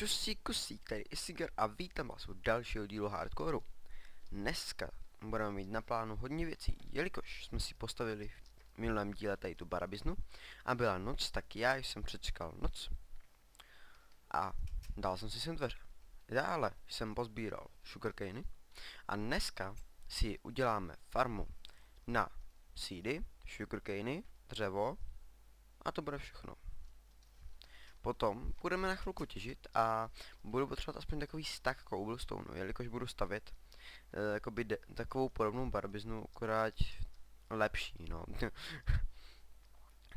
Čusí kusí, tady Isiger a vítám vás u dalšího dílu Hardcoreu. Dneska budeme mít na plánu hodně věcí, jelikož jsme si postavili v minulém díle tady tu barabiznu a byla noc, tak já jsem přečkal noc a dal jsem si sem dveře. Dále jsem pozbíral sugarcany a dneska si uděláme farmu na seedy, sugarcany, dřevo a to bude všechno. Potom budeme na chvilku těžit a budu potřebovat aspoň takový stack cobblestone, jelikož budu stavět takovou podobnou barbiznu, akorát lepší, no.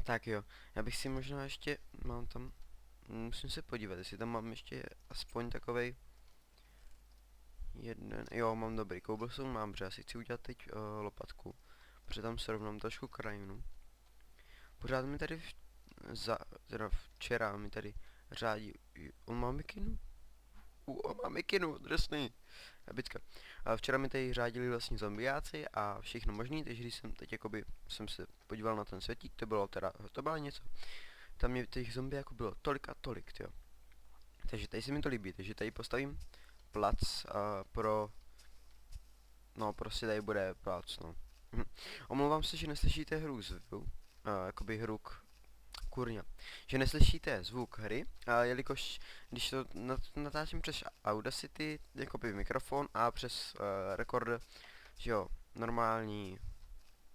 Tak jo, já bych si možná ještě, mám tam, musím se podívat, jestli tam mám ještě aspoň takovej jeden, jo, mám dobrý cobblestone, mám, protože já si chci udělat teď lopatku, protože tam srovnám trošku krajinu. Pořád mi tady teda včera mi tady řádí, on má mikinu? On má mikinu, drsný. Bitka. Včera mi tady řádili vlastně zombiáci a všechno možný, takže když jsem teď jakoby jsem se podíval na ten světík, to bylo něco. Tam mě těch zombiáků bylo tolik a tolik, jo. Takže tady se mi to líbí, takže tady postavím plac no prostě tady bude plac, no. Omlouvám se, že neslyšíte hru zvu, jakoby hru kurňa, že neslyšíte zvuk hry, jelikož když to natáčím přes Audacity, jakoby mikrofon a přes recorder, že jo, normální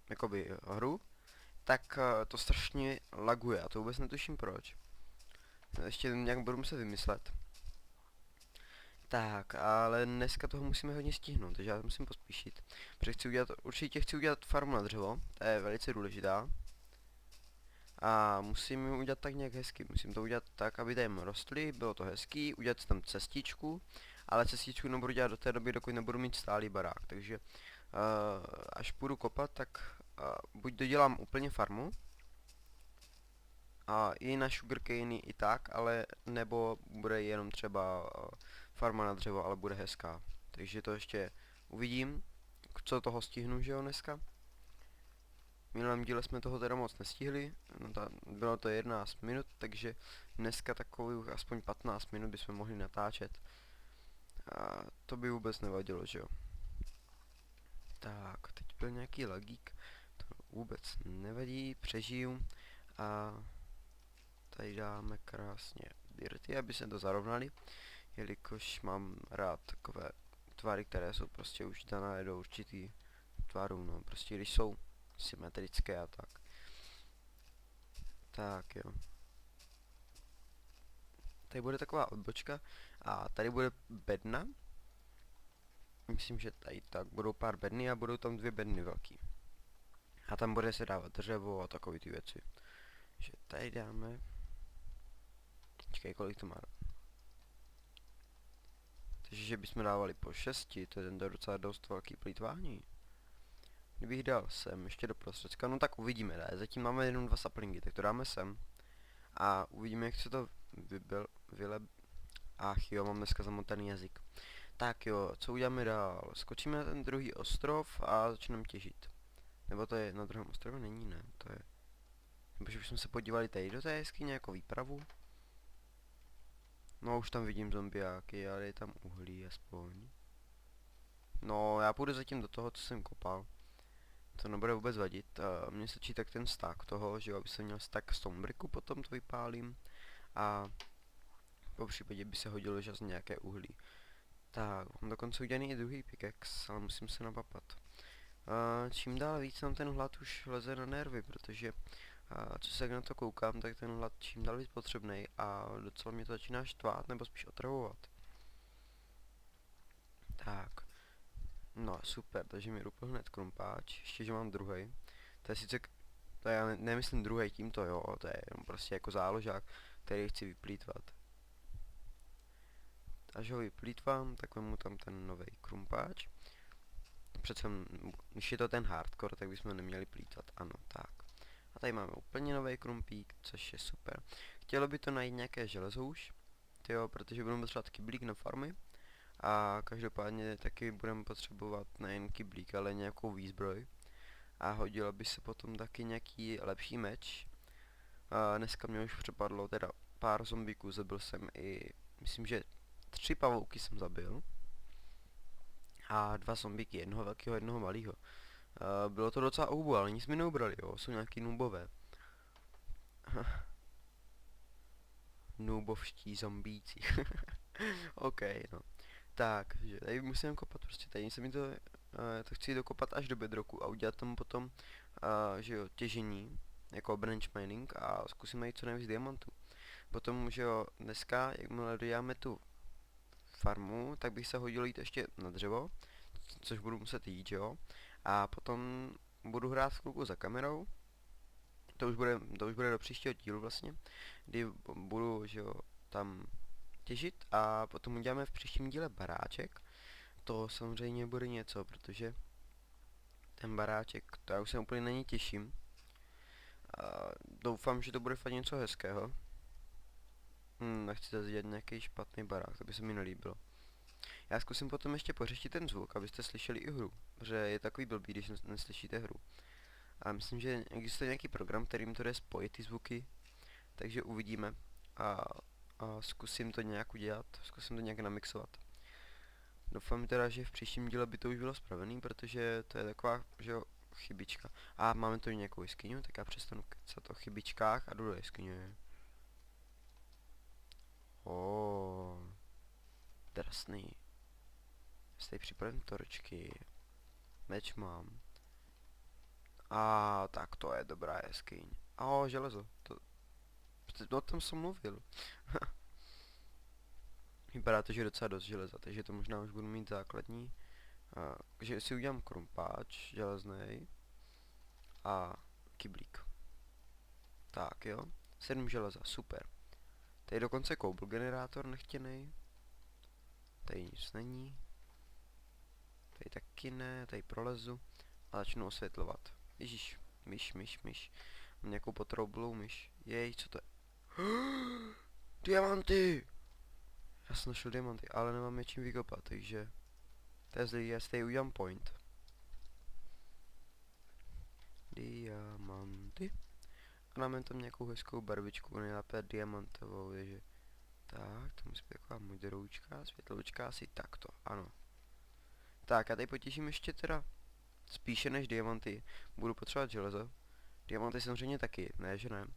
jakoby hru, tak to strašně laguje a to vůbec netuším proč. Ještě nějak budu muset vymyslet. Tak, ale dneska toho musíme hodně stihnout, takže já musím pospíšit. Protože určitě chci udělat farmu na dřevo, to je velice důležitá. A musím ji udělat tak nějak hezky, musím to udělat tak, aby tam rostly, bylo to hezký, udělat tam cestičku, ale cestičku nebudu dělat do té doby, dokud nebudu mít stálý barák, takže až půjdu kopat, tak buď dodělám úplně farmu, a i na sugarcany i tak, ale nebo bude jenom třeba farma na dřevo, ale bude hezká, takže to ještě uvidím, co toho stihnu, že jo, dneska. V minulém díle jsme toho teda moc nestihli, no bylo to 11 minut, takže dneska takových aspoň 15 minut bychom mohli natáčet. A to by vůbec nevadilo, že jo. Tak, teď byl nějaký lagík, to vůbec nevadí, přežiju. A tady dáme krásně dirty, aby se to zarovnali, jelikož mám rád takové tvary, které jsou prostě už dané do určitý tvarů, no, prostě když jsou symetrické a tak. Tak jo. Tady bude taková odbočka a tady bude bedna. Myslím, že tady tak budou pár bedny a budou tam 2 bedny velký. A tam bude se dávat dřevo a takové ty věci. Takže tady dáme. Čekaj, kolik to má. Takže že bychom dávali po 6, to je ten docela dost velký plýtvání. Kdybych dal sem ještě do prostředka, no tak uvidíme, ne? Zatím máme jenom 2 saplingy, tak to dáme sem. A uvidíme, jak se to Ach jo, mám dneska zamotaný jazyk. Tak jo, co uděláme dál? Skočíme na ten druhý ostrov a začneme těžit. Nebo to je na druhém ostrově? Není, ne, to je. Nebo že bychom se podívali tady do té jeskyně jako výpravu. No už tam vidím zombiáky, ale je tam uhlí aspoň. No, já půjdu zatím do toho, co jsem kopal. To nebude vůbec vadit. Mně stačí tak ten stack toho, že jo, aby jsem měl stack stonebricku, potom to vypálím. A po případě by se hodilo žas nějaké uhlí. Tak, mám dokonce udělaný i druhý pickaxe, ale musím se napapat. Čím dál víc nám ten hlad už leze na nervy, protože co se na to koukám, tak ten hlad čím dál víc potřebnej a docela mě to začíná štvát, nebo spíš otravovat. Tak, no super, takže mi rupl hned krumpáč, ještě že mám druhý. To je sice, to já nemyslím druhý tímto, jo, to je jenom prostě jako záložák, který chci vyplýtvat. Až ho vyplýtvám, tak vemu tam ten nový krumpáč. Přece, když je to ten hardcore, tak bychom neměli plýtvat, ano, tak. A tady máme úplně nový krumpík, což je super. Chtělo by to najít nějaké železo už, tyjo, protože budeme potřebovat kyblík na farmy. A každopádně taky budeme potřebovat nejen kyblík, ale nějakou výzbroj. A hodilo by se potom taky nějaký lepší meč. A dneska mě už přepadlo teda pár zombíků, zabil jsem i myslím, že 3 pavouky jsem zabil. A 2 zombíky, jednoho velkého, jednoho malého. Bylo to docela oubu, ale nic mi neubrali, jo, jsou nějaký noobové. Noobovští zombíci. OK, no. Tak, že tady musím kopat, prostě tady se mi to chci dokopat až do bedroku a udělat tam potom, že jo, těžení, jako branch mining a zkusím najít co nejvíc diamantů. Potom, že jo, dneska, jakmile doděláme tu farmu, tak bych se hodil jít ještě na dřevo, což budu muset jít, že jo. A potom budu hrát v kluku za kamerou, to už bude do příštího dílu vlastně, kdy budu, že jo, tam těžit a potom uděláme v příštím díle baráček. To samozřejmě bude něco, protože ten baráček, to já už se úplně na něj těším. A doufám, že to bude fakt něco hezkého. Nechci zase dělat nějaký špatný barák, to by se mi nelíbilo. Já zkusím potom ještě pořeštit ten zvuk, abyste slyšeli i hru, protože je takový blbý, když neslyšíte hru. A myslím, že existuje nějaký program, kterým to jde spojit ty zvuky, takže uvidíme a zkusím to nějak udělat, zkusím to nějak namixovat. Doufám teda, že v příštím díle by to už bylo spravený, protože to je taková, že jo, chybička. A máme tu nějakou jeskyňu, tak já přestanu kecat o chybičkách a jdu do jeskyně. Drsný. Jste připravím torčky. Meč mám. A tak to je dobrá jeskyň. Železo. O tom jsem mluvil. Vypadá to, že je docela dost železa, takže to možná už budu mít základní. Že si udělám krumpáč železný a kyblík. Tak jo, 7 železa, super. Tady dokonce koubl generátor nechtěnej. Tady nic není. Tady taky ne, tady prolezu a začnu osvětlovat. Ježíš, myš. Mám nějakou potroublou myš. Jej, co to je? Diamanty! Já jsem našel diamanty, ale nemám je čím vykopat, takže to je zlý, já si tady udělám point. Diamanty. A dáme tam nějakou hezkou barvičku, nejlépe diamantovou, takže tak, to musí být taková modroučka, světloučka, asi takto, ano. Tak, já tady potěším ještě teda spíše než diamanty, budu potřebovat železo. Diamanty samozřejmě taky, ne že ne.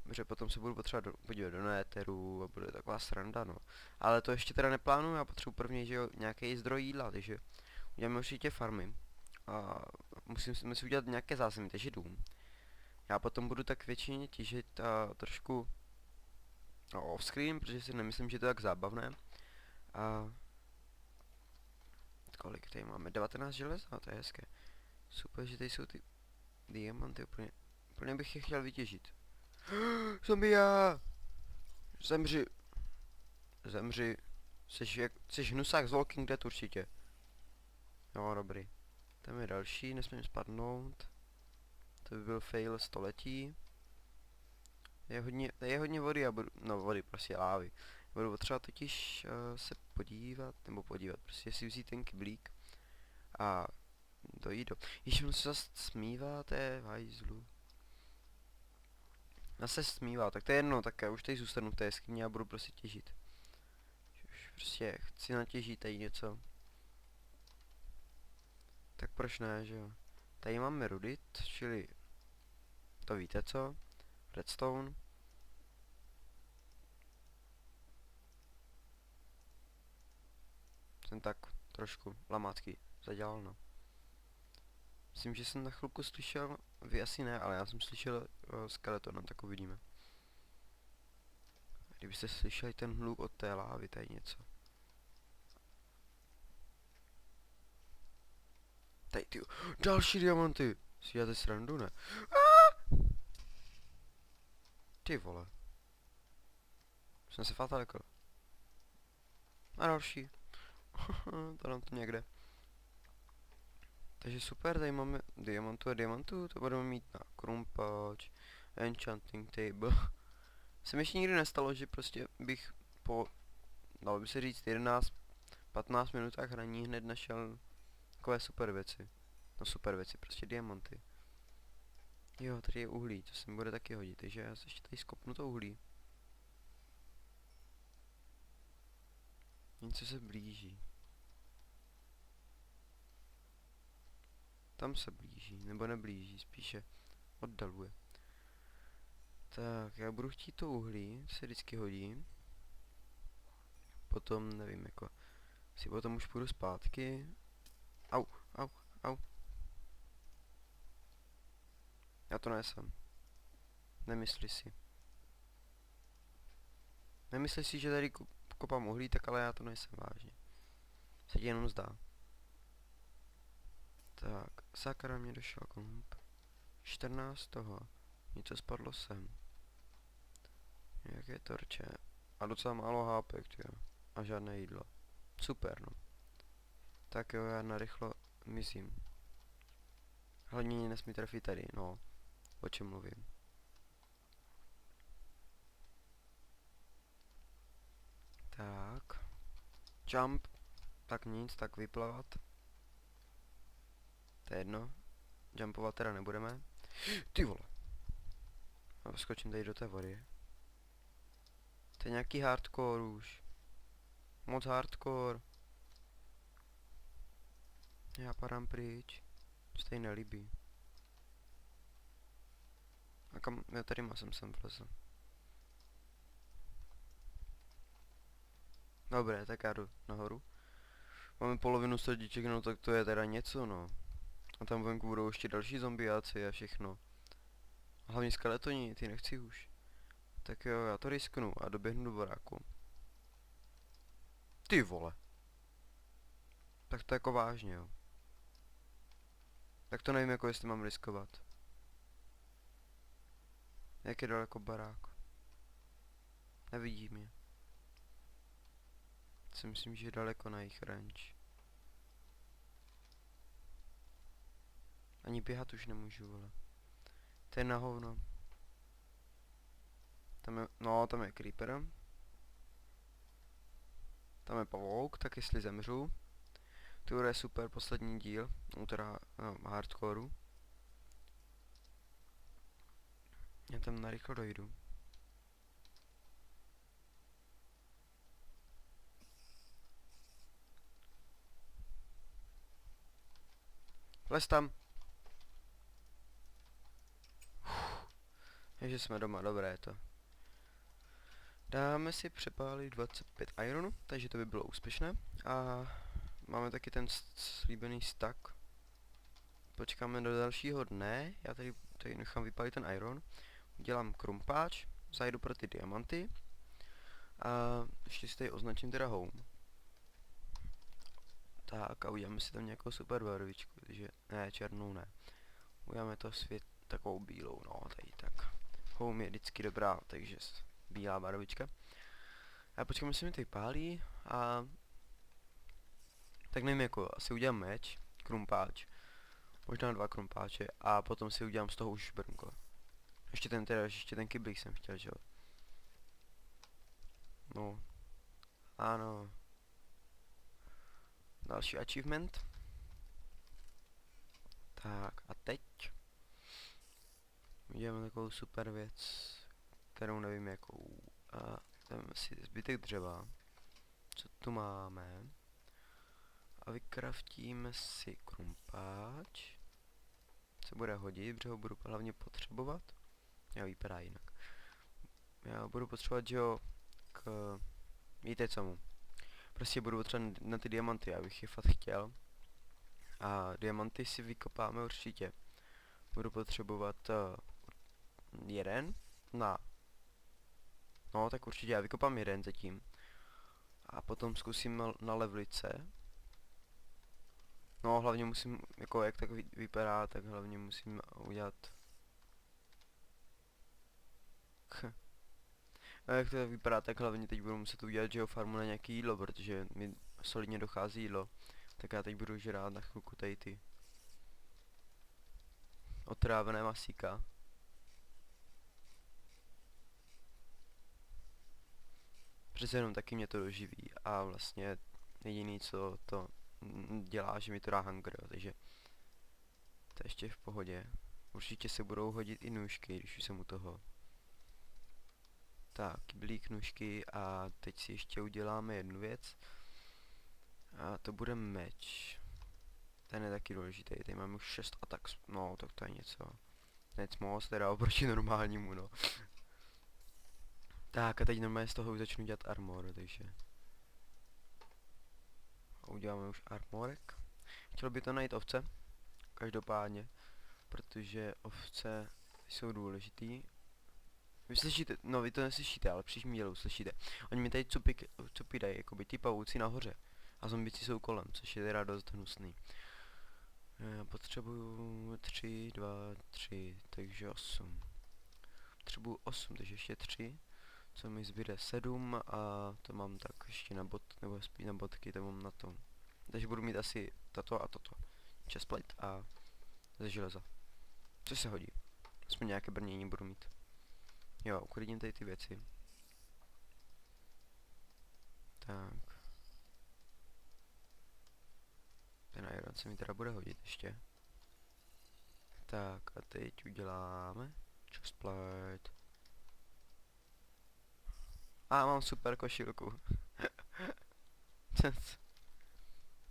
Protože potom se budu potřebovat podívat do néteru a bude taková sranda, no. Ale to ještě teda neplánuju, já potřebuji prvně, že jo, nějaký zdroj jídla, takže uděláme určitě farmy. A musím si udělat nějaké zázemí, takže dům. Já potom budu tak většině těžit trošku off-screen, protože si nemyslím, že je to tak zábavné. A kolik tady máme? 19 železa, to je hezké. Super, že tady jsou ty diamanty, úplně bych je chtěl vytěžit. Zombia! Zemři. Jsi hnusák z Walking Dead určitě. Jo, dobrý. Tam je další, nesmím spadnout. To by byl fail století. Je hodně vody a vody, prostě lávy. Budu potřebovat totiž se podívat, prostě si vzít ten kyblík a dojít do... Ještě on se zase smívá, to je hajzlu. Zase smívá, tak to je jedno, tak já už tady zůstanu v té jeskyni a budu prostě těžit. Už prostě chci natěžit tady něco. Tak proč ne, že jo. Tady máme rudit, čili to víte co? Redstone. Jsem tak trošku lamácky zadělal, no. Myslím, že jsem na chvilku slyšel, vy asi ne, ale já jsem slyšel skeleton, tak uvidíme. Kdybyste slyšeli ten hluk od té lávy, tady něco. Tady ty, další diamanty! Si děláte srandu, ne? Ty vole. Jsem se fakt daleko. A další. Tady to někde. Takže super, tady máme diamantu, to budeme mít na krumpáč, enchanting table. Se mi ještě nikdy nestalo, že prostě bych po, dalo by se říct, 11-15 minutách hraní hned našel takové super věci. No super věci, prostě diamanty. Jo, tady je uhlí, to se mi bude taky hodit, takže já se ještě tady skopnu to uhlí. Něco se blíží. Tam se blíží, nebo neblíží, spíše oddaluje. Tak, já budu chtít to uhlí, se vždycky hodí. Potom, nevím, jako, si potom už půjdu zpátky. Au, au, au. Já to nesem. Nemyslí si. Nemyslí si, že tady kopám uhlí, tak ale já to nejsem vážně. Se ti jenom zdá. Tak, sakra, mě došel komp. 14 toho. Něco spadlo sem. Jaké torče. A docela málo hápek, jo. A žádné jídlo. Super, no. Tak jo, já narychlo mizím. Hlavně nesmí trefit tady, no. O čem mluvím. Tak. Jump. Tak nic, tak vyplavat. To je jedno. Jumpovat teda nebudeme. Ty vole. A skočím tady do té vody. To je nějaký hardcore už. Moc hardcore. Já padám pryč. Co tady nelíbí. A kam, já tady jsem sem vlezl. Dobré, tak já jdu nahoru. Máme polovinu srdíček, no tak to je teda něco, no. A tam venku budou ještě další zombiáci a všechno. A hlavně skeletoni, ty nechci už. Tak jo, já to risknu a doběhnu do baráku. Ty vole. Tak to jako vážně, jo. Tak to nevím, jako jestli mám riskovat. Jak je daleko barák? Nevidí mě. Si myslím, že je daleko na jejich ranč. Ani běhat už nemůžu, vole. To je na hovno. Tam je, no, tam je creeper. Tam je pavouk, tak jestli zemřu. To je super, poslední díl. No teda, no, hardcoreu. Já tam narychlo dojdu. Les tam. Takže jsme doma, dobré to. Dáme si přepálit 25 ironu, takže to by bylo úspěšné. A máme taky ten slíbený stack. Počkáme do dalšího dne, já tady nechám vypálit ten iron. Udělám krumpáč, zajdu pro ty diamanty. A ještě si tady označím teda home. Tak a uděláme si tam nějakou super barvičku, takže ne, černou ne. Uděláme to svět takovou bílou, no tady tak. Home je vždycky dobrá, takže bílá barvička. A počkáme, se mi tady pálí a... Tak nevím, jako asi udělám meč, krumpáč. Možná 2 krumpáče a potom si udělám z toho už brnko. Ještě ten kyblík jsem chtěl, že jo. No. Ano. Další achievement. Tak a teď uděláme takovou super věc, kterou nevím jakou. A dáme si zbytek dřeva. Co tu máme? A vykraftíme si krumpáč. Se bude hodit, protože ho budu hlavně potřebovat. Já vypadá jinak. Já budu potřebovat, že jo, víte co mu. Prostě budu potřebovat na ty diamanty, já bych je fakt chtěl. A diamanty si vykopáme určitě. Budu potřebovat jeden na... No, tak určitě já vykopám jeden zatím. A potom zkusím na levlice. No, hlavně musím, jako jak tak vypadá, tak hlavně musím udělat... A jak to vypadá, tak hlavně teď budu muset udělat, že jo, farmu na nějaký jídlo, protože mi solidně dochází jídlo. Tak já teď budu žrát na chvilku tady ty otrávené masíka. Přece jenom taky mě to doživí a vlastně jediný, co to dělá, že mi to dá hunger, jo, takže to je ještě v pohodě. Určitě se budou hodit i nůžky, když už jsem u toho. Tak, kyblík, nůžky a teď si ještě uděláme jednu věc. A to bude meč. Ten je taky důležitý, tady máme už 6 atak, no tak to je něco. Nic moc, teda oproti normálnímu, no. Tak a teď normálně z toho už začnu dělat armor, takže. A uděláme už armorek. Chtěl by to najít ovce, každopádně, protože ovce jsou důležitý. Vy slyšíte, no vy to neslyšíte, ale při dílu slyšíte. Oni mi tady cupy dají, jakoby ty pavouci nahoře. A zombici jsou kolem, což je teda dost hnusný. Já potřebuju 3, 2, 3, takže 8. Potřebuju 8, takže ještě 3. Co mi zbyde 7 a to mám tak ještě na bod, nebo spíš na bodky, to mám na tom. Takže budu mít asi toto a toto. Chestplate a ze železa. Což se hodí. Aspoň nějaké brnění budu mít. Jo, uklidím tady ty věci. Tak. Ten iron se mi teda bude hodit ještě. Tak a teď uděláme chestplate. A mám super košilku.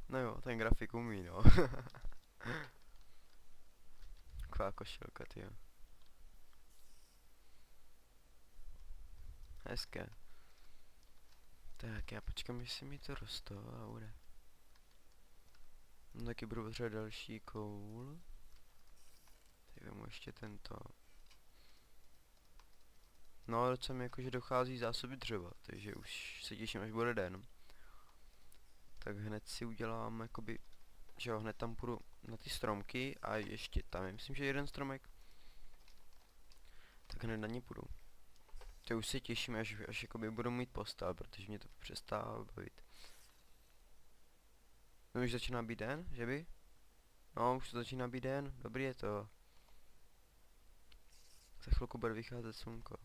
No jo, ten grafik umí, no. Taková košilka, tyjo. Hezké. Tak já počkám, jestli mi to roste a bude. No taky budu potřebovat další koul. Teď vemu ještě tento. No docela mi jakože dochází zásoby dřeva, takže už se těším, až bude den. Tak hned si udělám jakoby, že jo, hned tam půjdu na ty stromky a ještě tam je, myslím, že jeden stromek. Tak hned na ně půjdu. To už se těším, až jakoby budu mít postel, protože mě to přestává bavit. No už začíná být den, že by? No už to začíná být den, dobrý je to. Za chvilku bude vycházet slunko.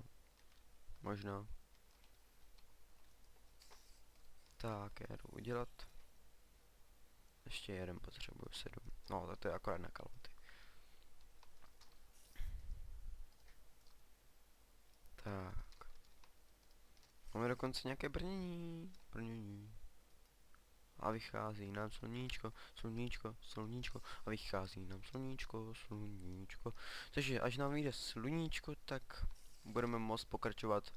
Možná. Tak, já jdu udělat. Ještě jeden potřebuju 7. No, tak to je akorát na kalhoty. Tak. Máme dokonce nějaké brnění. Brnění. A vychází nám sluníčko, sluníčko, sluníčko. A vychází nám sluníčko, sluníčko. Takže až nám vyjde sluníčko, tak budeme moct pokračovat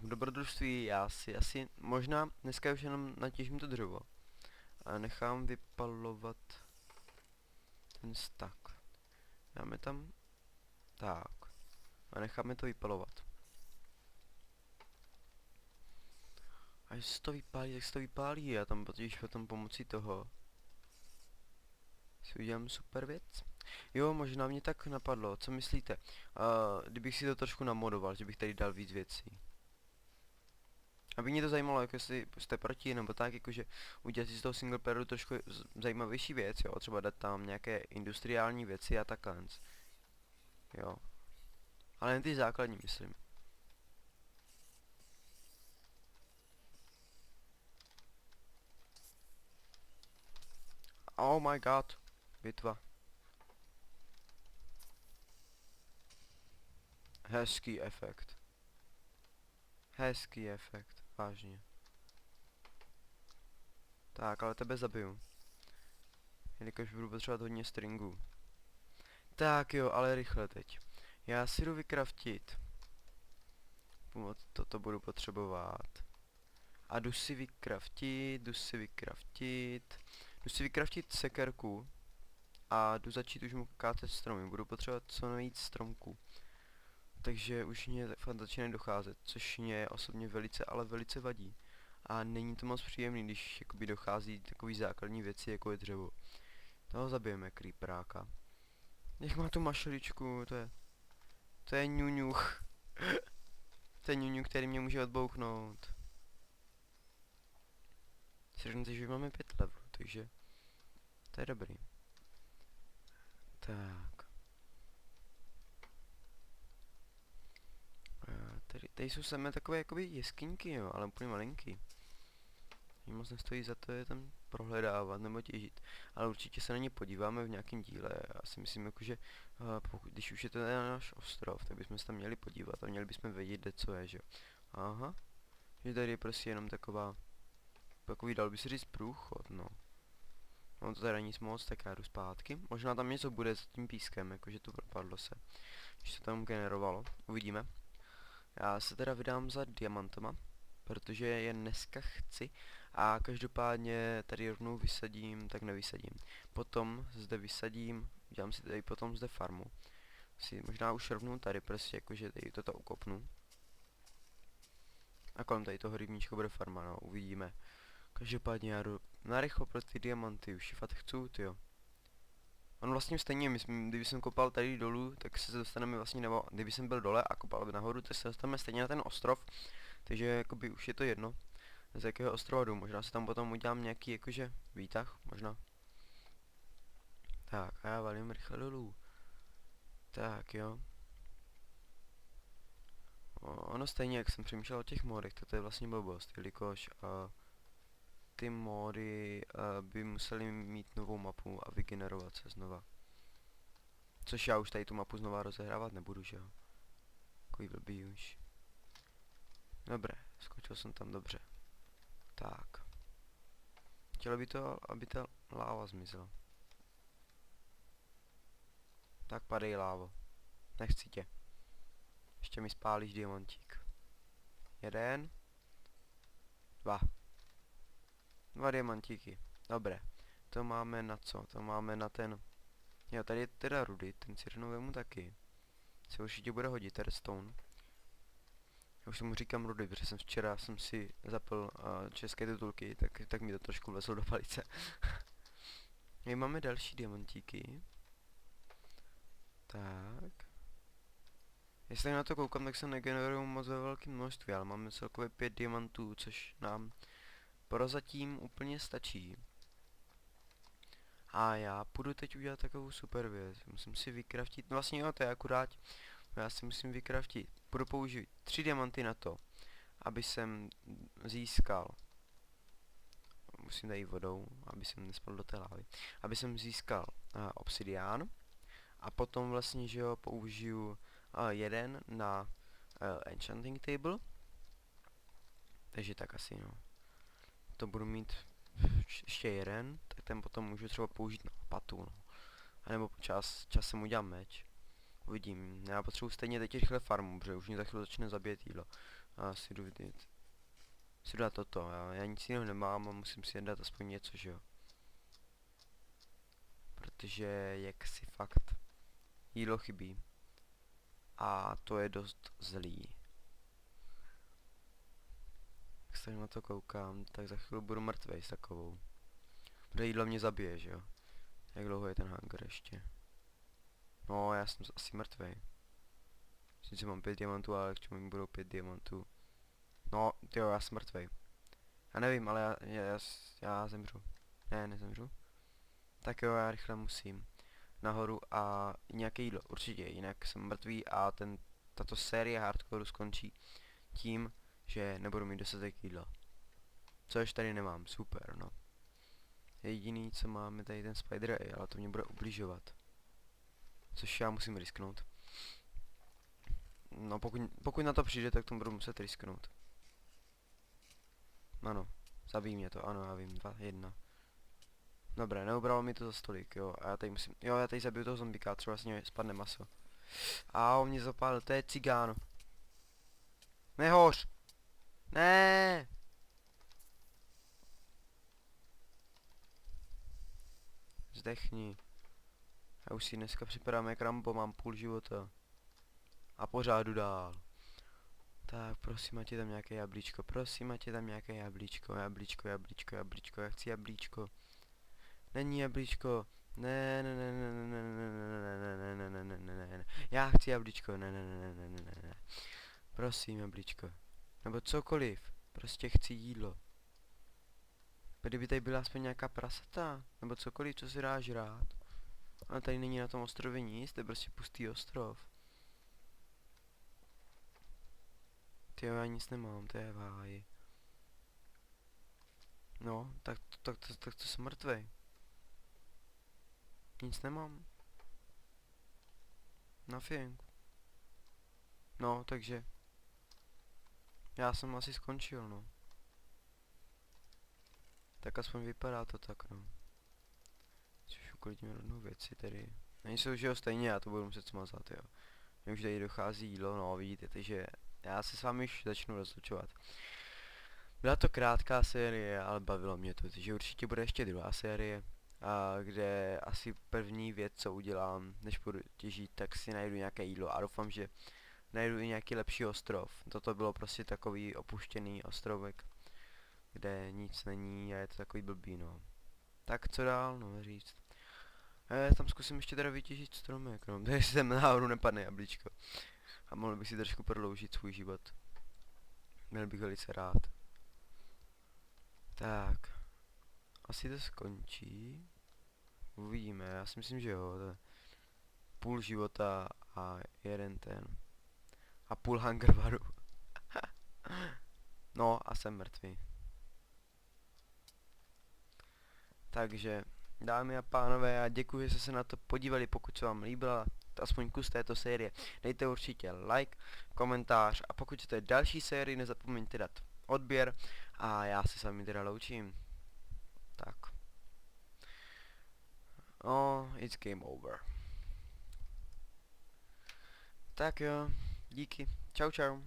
v dobrodružství. Já si asi možná dneska už jenom natěžím to dřevo. A nechám vypalovat ten stack. Dáme tam tak. A necháme to vypalovat. A jestli se to vypálí, tak se to vypálí. Já tam totiž potom pomocí toho si udělám super věc. Jo, možná mě tak napadlo. Co myslíte? Kdybych si to trošku namodoval, že bych tady dal víc věcí. Aby mě to zajímalo, jako jestli jste proti, nebo tak, jakože udělat si z toho single playeru trošku zajímavější věc, jo. Třeba dát tam nějaké industriální věci a takhle. Jo. Ale jen ty základní, myslím. Oh my god. Bitva. Hezký efekt. Hezký efekt. Vážně. Tak, ale tebe zabiju. Jelikož budu potřebovat hodně stringů. Tak jo, ale rychle teď. Já si jdu vykraftit. Toto budu potřebovat. A jdu si vykraftit, Jdu si vykraftit sekerku. A jdu začít už mu kácet stromy. Budu potřebovat co nejvíc stromků. Takže už mě fakt začíná docházet, což mě osobně velice, ale velice vadí. A není to moc příjemný, když jakoby dochází takový základní věci, jako je dřevo. Toho zabijeme creeperáka. Jak má tu mašeličku, to je ňuňuch. To je ňuňuch, který mě může odbouchnout. Si řeknete, že máme 5 levelů, takže to je dobrý. Tak. Tady jsou samé takové jakoby jeskyňky, jo, ale úplně malinký. Moc nestojí za to je tam prohledávat nebo těžit. Ale určitě se na ně podíváme v nějakém díle. Já si myslím, jakože když už je to náš ostrov, tak bychom se tam měli podívat a měli bychom vědět, kde co je, že jo. Aha. Že tady je prostě jenom taková takový, dal by se říct, průchod, no. No to teda nic moc, tak já jdu zpátky. Možná tam něco bude s tím pískem, jakože to propadlo se. Když se tam generovalo, uvidíme. Já se teda vydám za diamantama, protože je dneska chci a každopádně tady rovnou vysadím, tak nevysadím. Potom zde vysadím, dělám si tady potom zde farmu. Si možná už rovnou tady prostě jakože tady toto ukopnu. A kolem tady toho rybníčka bude farma, no, uvidíme. Každopádně já jdu narychlo pro ty diamanty, už je fakt chci, tyjo. On vlastně stejně, kdyby jsem kopal tady dolů, tak se dostaneme vlastně, nebo kdyby jsem byl dole a kopal by nahoru, tak se dostaneme stejně na ten ostrov. Takže jakoby už je to jedno, z jakého ostrova jdu. Možná si tam potom udělám nějaký jakože výtah, možná. Tak a já valím rychle dolů. Tak jo. Ono stejně, jak jsem přemýšlel o těch modech, to je vlastně blbost, jelikož ty mody by museli mít novou mapu a vygenerovat se znova. Což já už tady tu mapu znova rozehrávat nebudu, že jo. Takový blbý už. Dobré, skočil jsem tam dobře. Tak. Chtělo by to, aby ta láva zmizela. Tak padej, lávo. Nechci tě. Ještě mi spálíš diamantík. 1. 2. 2 diamantíky. Dobré. To máme na co? To máme na ten... Jo, tady je teda rudy, ten si rovnou vemu taky. Se určitě bude hodit, redstone. Já už tomu říkám rudy, protože včera jsem si zapl české titulky, tak mi to trošku vlezlo do palice. My máme další diamantíky. Tak. Jestli na to koukám, tak se negenerují moc ve velkém množství, ale máme celkově 5 diamantů, což nám prozatím úplně stačí. A já půjdu teď udělat takovou super věc. Musím si vykraftit, no vlastně jo, to je akurát. Já si musím vykraftit. Budu použít 3 diamanty na to, aby jsem získal. Musím dát vodou, aby jsem nespadl do té lávy. Aby jsem získal obsidián. A potom vlastně, že jo, použiju jeden na enchanting table. Takže tak asi, no. To budu mít ještě jeden, tak ten potom můžu třeba použít na lopatu, no. A nebo časem udělám meč. Uvidím. Já potřebuji stejně teď rychle farmu, protože už mě za chvíli začne zabíjet jídlo. A si jdu vidět. Si dát toto, já nic jiného nemám a musím si dát aspoň něco, že jo. Protože jak si fakt jídlo chybí. A to je dost zlý. Jak se na to koukám, tak za chvíli budu mrtvej s takovou. Protože jídlo mě zabije, že jo. Jak dlouho je ten hunger ještě? No, já jsem asi mrtvej. Sice mám 5 diamantů, ale k čemu mi budou 5 diamantů? No, tyjo, já jsem mrtvej. Já nevím, ale já zemřu. Ne, nezemřu. Tak jo, já rychle musím nahoru a nějaké jídlo, určitě, jinak jsem mrtvý a tato série hardcore skončí tím, že nebudu mít dostatek jídla. Což tady nemám, super, no. Jediný, co máme, tady ten spider eye, ale to mě bude ubližovat. Což já musím risknout. No, pokud na to přijde, tak to budu muset risknout. Ano, zabij mě to, ano, já vím, 2, 1. Dobré, neubralo mi to za stolik, jo, a já tady musím, jo, já tady zabiju toho zombika, třeba vlastně spadne maso. A on mě zapálil, to je cigán. Nehoř! Ne! Zdechni. Já už si dneska připadám jak Rambo, mám půl života. A pořád jdu dál. Tak, prosím, ať je tam nějaké jablíčko, prosím, ať je tam nějaké jablíčko, jablíčko, já chci jablíčko. Není jablíčko. Ne, ne, ne, ne, ne, ne, ne, ne, ne, ne, ne, ne, ne. Já chci jablíčko, ne, ne, ne, ne, ne, ne, ne. Prosím, jablíčko. Nebo cokoliv. Prostě chci jídlo. Kdyby tady byla aspoň nějaká prasata, nebo cokoliv, co si dáš rád. Ale tady není na tom ostrově nic, to je prostě pustý ostrov. Tyjo, já nic nemám, to je váj. No, tak to jsem mrtvej. Nic nemám. Nothing. No, takže. Já jsem asi skončil, no. Tak aspoň vypadá to tak, no. Což uklidíme rovnou věci tedy. Nejsou, že jo, stejně, já to budu muset smazat, jo. Mně už tady dochází jídlo, no vidíte, takže já se s vámi už začnu rozlučovat. Byla to krátká série, ale bavilo mě to, takže určitě bude ještě druhá série, a kde asi první věc, co udělám, než budu těžit, tak si najdu nějaké jídlo a doufám, že najdu i nějaký lepší ostrov. Toto bylo prostě takový opuštěný ostrovek, kde nic není a je to takový blbý, no. Tak co dál, no říct. Tam zkusím ještě teda vytěžit stromek, no, jestli sem náhodou nepadne jablíčko. A mohl bych si trošku prodloužit svůj život. Byl bych velice rád. Tak. Asi to skončí. Uvidíme, já si myslím, že jo. To je půl života a jeden ten. A půl hungervaru. No a jsem mrtvý. Takže, dámy a pánové, já děkuji, že jste se na to podívali, pokud se vám líbila aspoň kus této série. Dejte určitě like, komentář a pokud chcete další sérii, nezapomeňte dát odběr a já se s vámi teda loučím. Tak. Oh, it's game over. Tak jo, díky. Čau čau.